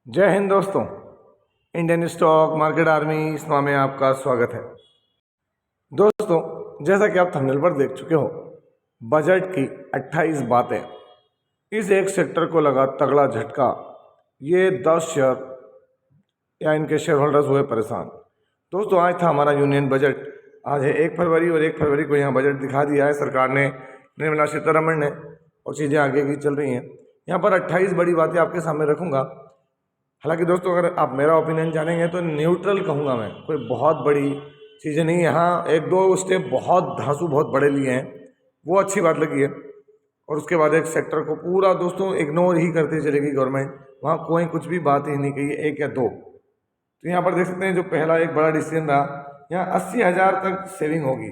जय हिंद दोस्तों। Indian stock market army इसमा में आपका स्वागत है। दोस्तों, जैसा कि आप थंबनेल पर देख चुके हो, बजट की 28 बातें, इस एक सेक्टर को लगा तगड़ा झटका। ये 10 शेयर या इनके शेयर होल्डर्स हुए परेशान। दोस्तों, आज था हमारा यूनियन बजट। आज है 1 फरवरी और 1 फरवरी को यहाँ बजट दिखा दिया है सरकार ने, निर्मला सीतारमण ने, और चीज़ें आगे की चल रही हैं। यहाँ पर 28 बड़ी बातें आपके सामने रखूँगा। हालांकि दोस्तों, अगर आप मेरा ओपिनियन जानेंगे तो न्यूट्रल कहूँगा मैं, कोई बहुत बड़ी चीज़ें नहीं। यहाँ एक दो स्टेप बहुत धांसू बहुत बड़े लिए हैं, वो अच्छी बात लगी है। और उसके बाद एक सेक्टर को पूरा दोस्तों इग्नोर ही करते चलेगी गवर्नमेंट, वहाँ कोई कुछ भी बात ही नहीं कही, एक या दो। तो यहाँ पर देख सकते हैं जो पहला एक बड़ा डिसीजन रहा, यहाँ 80,000 तक सेविंग होगी।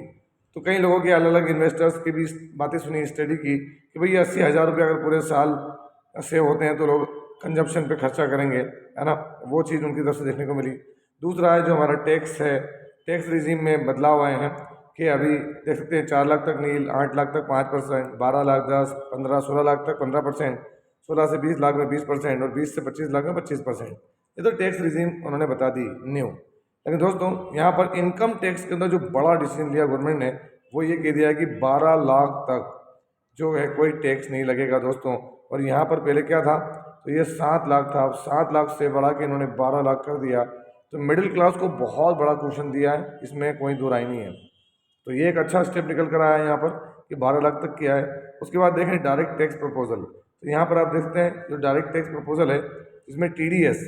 तो कई लोगों की अलग अलग इन्वेस्टर्स की भी बातें सुनी, स्टडी की कि भाई 80,000 रुपये अगर पूरे साल सेव होते हैं तो लोग कंजप्शन पे खर्चा करेंगे, है ना। वो चीज़ उनकी तरफ से देखने को मिली। दूसरा है जो हमारा टैक्स है, टैक्स रिजीम में बदलाव आए हैं कि अभी देख सकते हैं 4 लाख तक नहीं, 8 लाख तक 5%, 12 लाख 10, 15, 16 लाख तक 15%, 16 से 20 लाख में 20% और 20 से 25 लाख में 25%। ये तो टैक्स रिजीम उन्होंने बता दी न्यू। लेकिन दोस्तों, यहाँ पर इनकम टैक्स के अंदर जो बड़ा डिसीजन लिया गवर्नमेंट ने, वो ये कह दिया है कि 12 लाख तक जो है कोई टैक्स नहीं लगेगा दोस्तों। और यहाँ पर पहले क्या था, तो ये 7 लाख था, अब 7 लाख से बढ़ा के इन्होंने 12 लाख कर दिया। तो मिडिल क्लास को बहुत बड़ा क्वेश्चन दिया है, इसमें कोई दो राय नहीं है। तो ये एक अच्छा स्टेप निकल कर आया है यहाँ पर कि 12 लाख तक किया है। उसके बाद देखें डायरेक्ट टैक्स प्रपोजल। तो यहाँ पर आप देखते हैं जो डायरेक्ट टैक्स प्रपोजल है, इसमें TDS,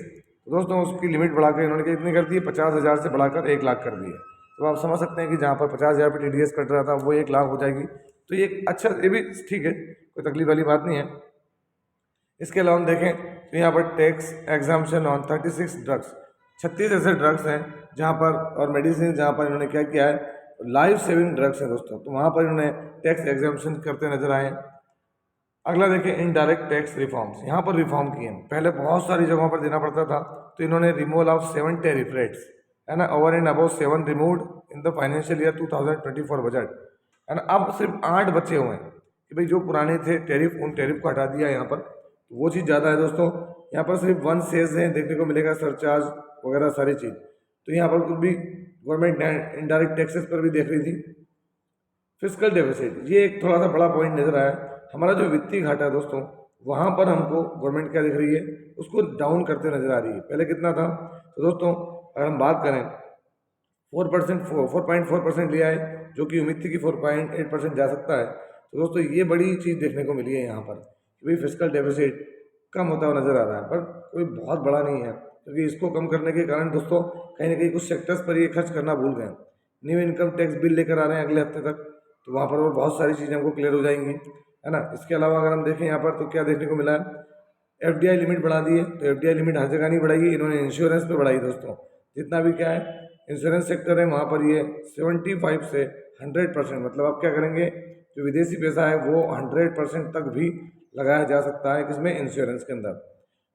तो दोस्तों उसकी लिमिट बढ़ाकर इन्होंने कितनी कर दी है, 50,000 से बढ़ाकर 1 लाख कर दी है। तो आप समझ सकते हैं कि जहाँ पर 50,000 पर TDS कट रहा था वो 1 लाख हो जाएगी। तो ये अच्छा, ये भी ठीक है, कोई तकलीफ वाली बात नहीं है। इसके अलावा हम देखें तो यहाँ पर टैक्स एग्जाम्पशन ऑन 36 ड्रग्स, 36 ऐसे ड्रग्स हैं जहाँ पर, और मेडिसिन जहाँ पर इन्होंने क्या किया है, लाइफ सेविंग ड्रग्स हैं दोस्तों, तो वहाँ पर इन्होंने टैक्स एग्जाम्पशन करते नजर आए। अगला देखें इनडायरेक्ट टैक्स रिफॉर्म्स, यहाँ पर रिफॉर्म किए हैं। पहले बहुत सारी जगहों पर देना पड़ता था, तो इन्होंने रिमूवल ऑफ 7 टैरिफ रेट्स, है ना, over and above 7 removed in the financial year 2024 budget, है ना। अब सिर्फ 8 बचे हुए हैं कि भाई जो पुराने थे टैरिफ, उन टैरिफ को हटा दिया यहाँ पर। तो वो चीज़ ज़्यादा है दोस्तों। यहाँ पर सिर्फ 1 सेज है देखने को मिलेगा, सरचार्ज वगैरह सारी चीज़। तो यहाँ पर कुछ भी गवर्नमेंट ने इनडायरेक्ट टैक्सेस पर भी देख रही थी। फिजिकल डेफिसिट, ये एक थोड़ा सा बड़ा पॉइंट नजर आया। हमारा जो वित्तीय घाटा है दोस्तों, वहाँ पर हमको गवर्नमेंट क्या दिख रही है, उसको डाउन करते नजर आ रही है। पहले कितना था, तो दोस्तों अगर हम बात करें 4.4% लिया है, जो कि उम्मीद थी कि 4.8% जा सकता है। तो दोस्तों ये बड़ी चीज़ देखने को मिली है यहाँ पर कि भाई फिजिकल डेफिसिट कम होता हुआ नजर आ रहा है, पर कोई बहुत बड़ा नहीं है। क्योंकि इसको कम करने के कारण दोस्तों कहीं ना कहीं कुछ सेक्टर्स पर ये खर्च करना भूल गए। न्यू इनकम टैक्स बिल लेकर आ रहे हैं अगले हफ्ते तक, तो वहाँ पर और बहुत सारी चीज़ें हमको क्लियर हो जाएंगी, है ना। इसके अलावा अगर हम देखें यहाँ पर तो क्या देखने को मिला है, FDI लिमिट बढ़ा दी है। तो FDI लिमिट हर जगह नहीं बढ़ाई, इन्होंने इंश्योरेंस पे बढ़ाई दोस्तों। जितना भी क्या है इंश्योरेंस सेक्टर है, वहाँ पर ये 75 से 100%, मतलब आप क्या करेंगे, जो विदेशी पैसा है वो 100% तक भी लगाया जा सकता है किसमें, इंश्योरेंस के अंदर।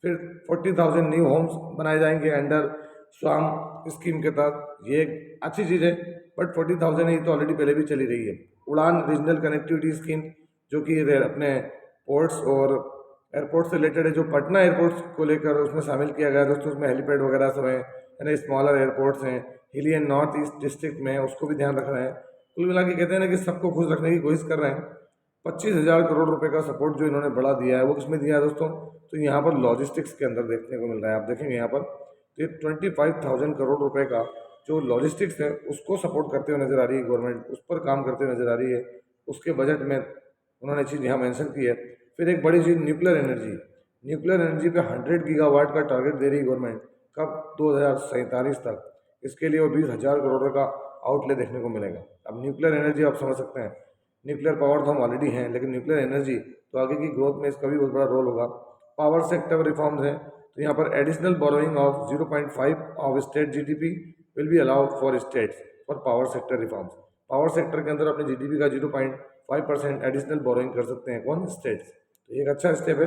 फिर 40,000 न्यू होम्स बनाए जाएंगे अंडर स्वाम स्कीम के तहत, ये एक अच्छी चीज़ है। बट 40,000 ही तो ऑलरेडी पहले भी चली रही है। उड़ान रीजनल कनेक्टिविटी स्कीम, जो कि अपने पोर्ट्स और एयरपोर्ट से रिलेटेड है, जो पटना एयरपोर्ट्स को लेकर उसमें शामिल किया गया दोस्तों। उसमें हेलीपैड वगैरह सब है ना, स्मॉलर एयरपोर्ट्स हैं, हिली एंड नॉर्थ ईस्ट डिस्ट्रिक्ट में, उसको भी ध्यान रख रहे हैं। कुल मिला के कहते हैं ना कि सबको खुश रखने की कोशिश कर रहे हैं। 25,000 करोड़ रुपए का सपोर्ट जो इन्होंने बढ़ा दिया है, वो किसमें दिया है दोस्तों, तो यहाँ पर लॉजिस्टिक्स के अंदर देखने को मिल रहा है। आप देखेंगे यहाँ पर ये 25,000 करोड़ रुपए का जो लॉजिस्टिक्स है उसको सपोर्ट करते हुए नजर आ रही है गवर्नमेंट, उस पर काम करते हुए नजर आ रही है। उसके बजट में उन्होंने चीज़ यहाँ मेंशन की है। फिर एक बड़ी चीज़ न्यूक्लियर एनर्जी, न्यूक्लियर एनर्जी पे 100 गीगावाट का टारगेट दे रही है गवर्नमेंट, कब, 2047 तक। इसके लिए वो 20,000 करोड़ का आउटले देखने को मिलेगा। अब न्यूक्लियर एनर्जी आप समझ सकते हैं, न्यूक्लियर पावर तो हम ऑलरेडी हैं, लेकिन न्यूक्लियर एनर्जी तो आगे की ग्रोथ में इसका भी बहुत बड़ा रोल होगा। पावर सेक्टर रिफॉर्म्स हैं, तो यहाँ पर additional borrowing of 0.5 of state GDP will be allowed for states for power sector reforms. Power sector के अंदर अपने GDP का 0.5% एडिशनल बोरोइंग कर सकते हैं कौन, स्टेट्स। तो एक अच्छा स्टेप है।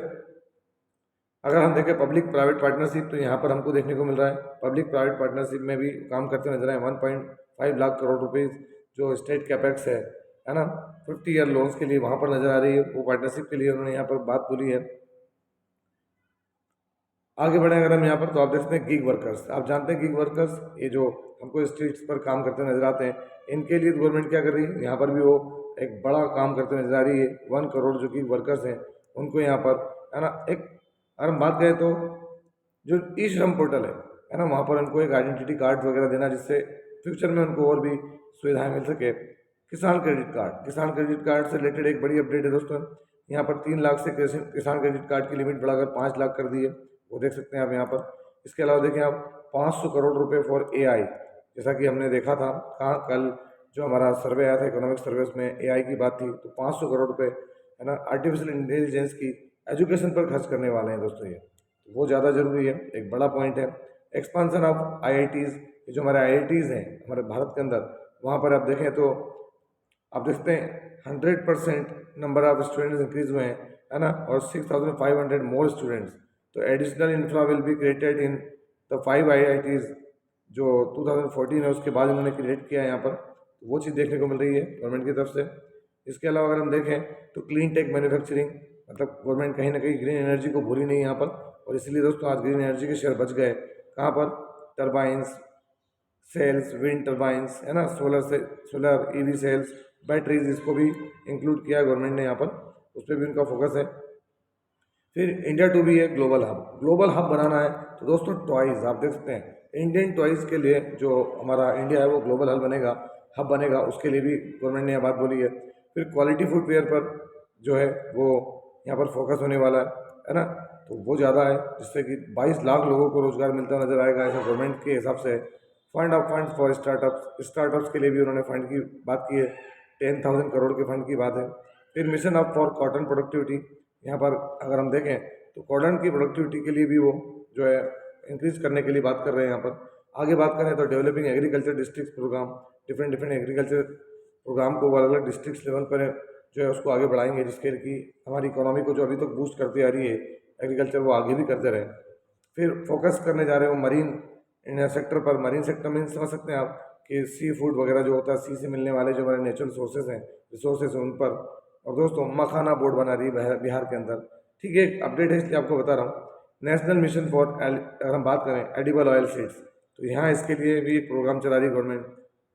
अगर हम देखें पब्लिक प्राइवेट पार्टनरशिप, तो यहाँ पर हमको देखने को मिल रहा है पब्लिक प्राइवेट पार्टनरशिप में भी काम करते नजर आए। 1.5 लाख करोड़ रुपए जो स्टेट कैपेक्स है ना, 50 ईयर लोन्स के लिए वहाँ पर नजर आ रही है। वो पार्टनरशिप के लिए उन्होंने यहाँ पर बात बोली है। आगे बढ़े अगर हम यहाँ पर, तो आप देख सकते हैं गिग वर्कर्स। आप जानते हैं गिग वर्कर्स, ये जो हमको स्ट्रीट्स पर काम करते हुए नजर आते हैं, इनके लिए गवर्नमेंट क्या कर रही है, यहाँ पर भी वो एक बड़ा काम करते हुए नजर आ रही है। 1 करोड़ जो गिग वर्कर्स हैं उनको यहाँ पर, है ना, एक अगर हम बात करें तो जो ई श्रम पोर्टल है ना, वहाँ पर उनको एक आइडेंटिटी कार्ड वगैरह देना, जिससे फ्यूचर में उनको और भी सुविधाएं मिल सके। किसान क्रेडिट कार्ड से रिलेटेड एक बड़ी अपडेट है दोस्तों। यहाँ पर 3 लाख से किसान क्रेडिट कार्ड की लिमिट बढ़ाकर 5 लाख कर दी है, वो देख सकते हैं आप यहाँ पर। इसके अलावा देखें आप 500 करोड़ रुपए फॉर एआई, जैसा कि हमने देखा था कहाँ कल जो हमारा सर्वे आया था इकोनॉमिक सर्वे, उसमें एआई की बात थी, तो 500 करोड़ रुपए, है ना, आर्टिफिशियल इंटेलिजेंस की एजुकेशन पर खर्च करने वाले हैं दोस्तों। ये वो ज़्यादा जरूरी है, एक बड़ा पॉइंट है। एक्सपांसन ऑफ आईआईटीज़, जो हमारे आईआईटीज़ हैं हमारे भारत के अंदर, वहाँ पर आप देखें तो आप देखते हैं 100% नंबर ऑफ स्टूडेंट्स इंक्रीज हुए हैं, है ना, और 6,500 मोर स्टूडेंट्स। तो additional infra will be created in the 5 IITs जो 2014 है उसके बाद इन्होंने क्रिएट किया है यहाँ पर। तो वो चीज़ देखने को मिल रही है गवर्नमेंट की तरफ से। इसके अलावा अगर हम देखें तो क्लीन टेक मैन्युफैक्चरिंग, मतलब गवर्नमेंट कहीं ना कहीं ग्रीन एनर्जी को भूली नहीं यहाँ पर, और इसीलिए दोस्तों आज ग्रीन एनर्जी के शेयर बच गए। कहाँ पर? टर्बाइंस, सेल्स, विंड टर्बाइंस, है ना, सोलर ईवी सेल्स, बैटरीज, इसको भी इंक्लूड किया है गवर्नमेंट ने यहाँ पर, उस पर भी उनका फोकस है। फिर इंडिया टू भी है ग्लोबल हब बनाना है। तो दोस्तों टॉयज़ आप देख सकते हैं, इंडियन टॉयज़ के लिए जो हमारा इंडिया है वो ग्लोबल हब बनेगा, उसके लिए भी गवर्नमेंट ने यह बात बोली है। फिर क्वालिटी फुटवेयर पर जो है वो यहाँ पर फोकस होने वाला है ना, तो वो ज़्यादा है, जिससे कि 22 लाख लोगों को रोजगार मिलता नजर आएगा ऐसा गवर्नमेंट के हिसाब से। फंड फॉर स्टार्टअप्स के लिए भी उन्होंने फंड की बात की है, 10,000 करोड़ के फंड की बात है। फिर mission of for cotton productivity, यहाँ पर अगर हम देखें तो कॉटन की प्रोडक्टिविटी के लिए भी वो जो है इंक्रीज करने के लिए बात कर रहे हैं यहाँ पर। आगे बात करें तो developing agriculture district program, different agriculture program को अलग अलग डिस्ट्रिक्ट लेवल पर जो है उसको आगे बढ़ाएंगे, जिसके कि हमारी इकोनॉमी को जो अभी तक बूस्ट करती आ रही है एग्रीकल्चर, वो आगे भी करते रहे। फिर फोकस करने जा रहे हो मरीन सेक्टर पर। मरीन सेक्टर में समझ सकते हैं आप कि सी फूड वगैरह जो होता है, सी से मिलने वाले जो हमारे नेचुरल सोर्सेज हैं, रिसोर्सेज हैं, उन पर। और दोस्तों मखाना बोर्ड बना रही है बिहार के अंदर। ठीक है, एक अपडेट है इसलिए आपको बता रहा हूँ। नेशनल मिशन फॉर, अगर हम बात करें एडिबल ऑयल सीड्स, तो यहाँ इसके लिए भी एक प्रोग्राम चला रही है गवर्नमेंट।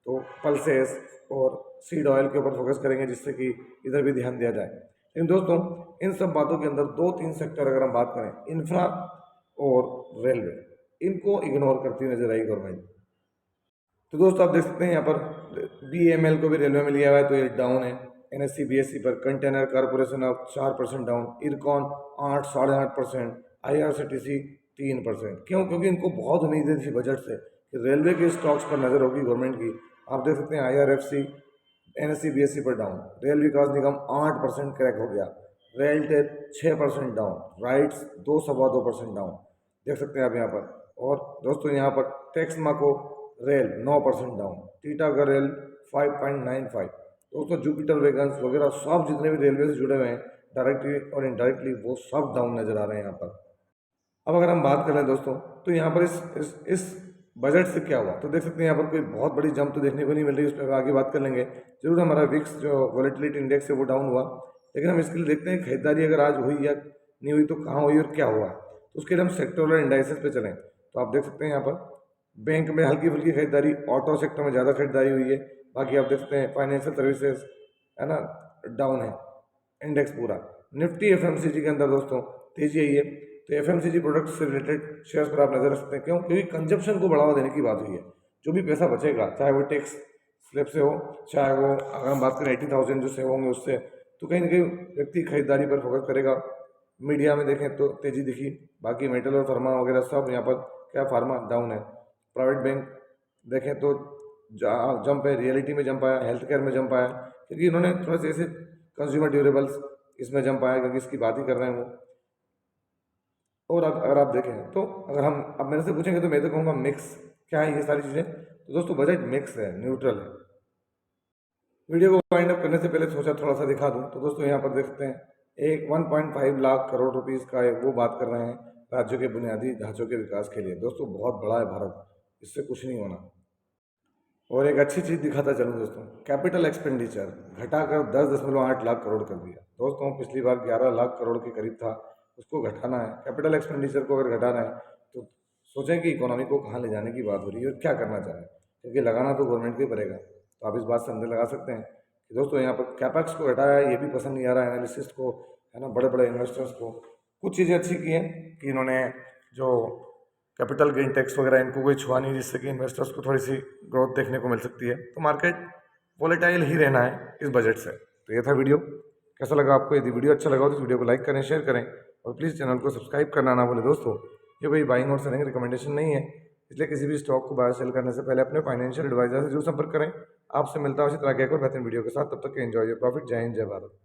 तो पल्सेस और सीड ऑयल के ऊपर फोकस करेंगे, जिससे कि इधर भी ध्यान दिया जाए। लेकिन दोस्तों इन सब बातों के अंदर 2-3 सेक्टर अगर हम बात करें, इंफ्रा और रेलवे, इनको इग्नोर करती हुई नजर आई गवर्नमेंट। तो दोस्तों आप देख सकते हैं यहाँ पर BEML को भी रेलवे में लिया हुआ है, तो ये डाउन है। NSE BSE पर container corporation of 4% down, IRCON 8-8.5%, IRCTC 3%। क्यों? क्योंकि इनको बहुत उम्मीदें थी बजट से कि रेलवे के स्टॉक्स पर नजर होगी गवर्नमेंट की। आप देख सकते हैं IRFC NSE BSE पर down, rail Vikas Nigam 8% crack हो गया, RailTel 6% down, RITES 2-2.25% down, देख सकते हैं आप यहाँ पर। और दोस्तों यहाँ पर टेक्समा को रेल 9% डाउन, टीटागढ़ रेल 5.95। दोस्तों जुपिटर वैगन्स वगैरह सब जितने भी रेलवे से जुड़े हुए हैं डायरेक्टली और इनडायरेक्टली, वो सब डाउन नजर आ रहे हैं यहाँ पर। अब अगर हम बात करें दोस्तों, तो यहाँ पर इस बजट से क्या हुआ, तो देख सकते हैं यहाँ पर कोई बहुत बड़ी जंप तो देखने को नहीं मिल रही, उस पर आगे बात कर लेंगे। जरूर हमारा विक्स जो वॉलेटिलिटी इंडेक्स है वो डाउन हुआ, लेकिन हम इसके लिए देखते हैं खरीदारी अगर आज हुई या नहीं हुई, तो कहाँ हुई और क्या हुआ। तो उसके लिए हम सेक्टोरल इंडाइसेस पे चलें, तो आप देख सकते हैं यहाँ पर बैंक में हल्की फुल्की खरीदारी, ऑटो सेक्टर में ज़्यादा खरीदारी हुई है। बाकी आप देख सकते हैं फाइनेंशियल सर्विसेज, है ना, डाउन है इंडेक्स पूरा। निफ्टी FMCG के अंदर दोस्तों तेजी आई है, तो FMCG प्रोडक्ट्स से रिलेटेड शेयर्स पर आप नजर रख सकते हैं। क्यों? क्योंकि कंजप्शन को बढ़ावा देने की बात हुई है। जो भी पैसा बचेगा, चाहे वो टैक्स स्लैब से हो, चाहे वो अगर हम बात करें 80,000 जो सेव होंगे उससे, तो कहीं ना कहीं व्यक्ति खरीदारी पर फोकस करेगा। मीडिया में देखें तो तेजी दिखी, बाकी मेटल और फार्मा वगैरह सब यहाँ पर, क्या फार्मा डाउन है। प्राइवेट बैंक देखें तो जंप है, रियलिटी में जंप आया, हेल्थ केयर में जंप आया, क्योंकि इन्होंने थोड़ा सा ऐसे कंज्यूमर ड्यूरेबल्स इसमें जंप आया, क्योंकि इसकी बात ही कर रहे हैं वो। और अगर आप देखें तो अगर हम अब मेरे से पूछेंगे तो मैं तो कहूँगा मिक्स। क्या है ये सारी चीज़ें? तो दोस्तों बजट मिक्स है, न्यूट्रल है। वीडियो को वाइंड अप करने से पहले सोचा थोड़ा सा दिखा दूं, तो दोस्तों यहाँ पर देख सकते हैं एक 1.5 लाख करोड़ रुपीस का वो बात कर रहे हैं राज्यों के बुनियादी ढांचों के विकास के लिए। दोस्तों बहुत बड़ा है भारत, इससे कुछ नहीं होना। और एक अच्छी चीज़ दिखाता चलूँ दोस्तों, कैपिटल एक्सपेंडिचर घटाकर 10.8 लाख करोड़ कर दिया। दोस्तों पिछली बार 11 लाख करोड़ के करीब था, उसको घटाना है, कैपिटल एक्सपेंडिचर को अगर घटाना है तो सोचें कि इकोनॉमी को कहाँ ले जाने की बात हो रही है और क्या करना चाह रहे हैं, क्योंकि लगाना तो गवर्नमेंट को ही पड़ेगा। तो आप इस बात से अंदर लगा सकते हैं कि दोस्तों यहाँ पर कैपेक्स को घटाया है, ये भी पसंद नहीं आ रहा है एनालिसिस्ट को, है ना, बड़े बड़े इन्वेस्टर्स को। कुछ चीज़ें अच्छी की हैं कि इन्होंने जो कैपिटल गेन टैक्स वगैरह इनको कोई छुआ नहीं, जिससे कि इन्वेस्टर्स को थोड़ी सी ग्रोथ देखने को मिल सकती है। तो मार्केट वोलेटाइल ही रहना है इस बजट से। तो ये था वीडियो, कैसा लगा आपको? यदि वीडियो अच्छा लगा हो तो इस वीडियो को लाइक करें, शेयर करें और प्लीज़ चैनल को सब्सक्राइब करना ना भूलें दोस्तों। ये कोई बाइंग और सेलिंग रिकमेंडेशन नहीं है, इसलिए किसी भी स्टॉक को बाय सेल करने से पहले अपने फाइनेंशियल एडवाइजर से जरूर संपर्क करें। आपसे मिलता है उसी तरह के एक और बेहतरीन वीडियो के साथ, तब तक के एंजॉय योर प्रॉफिट। जय हिंद, जय भारत।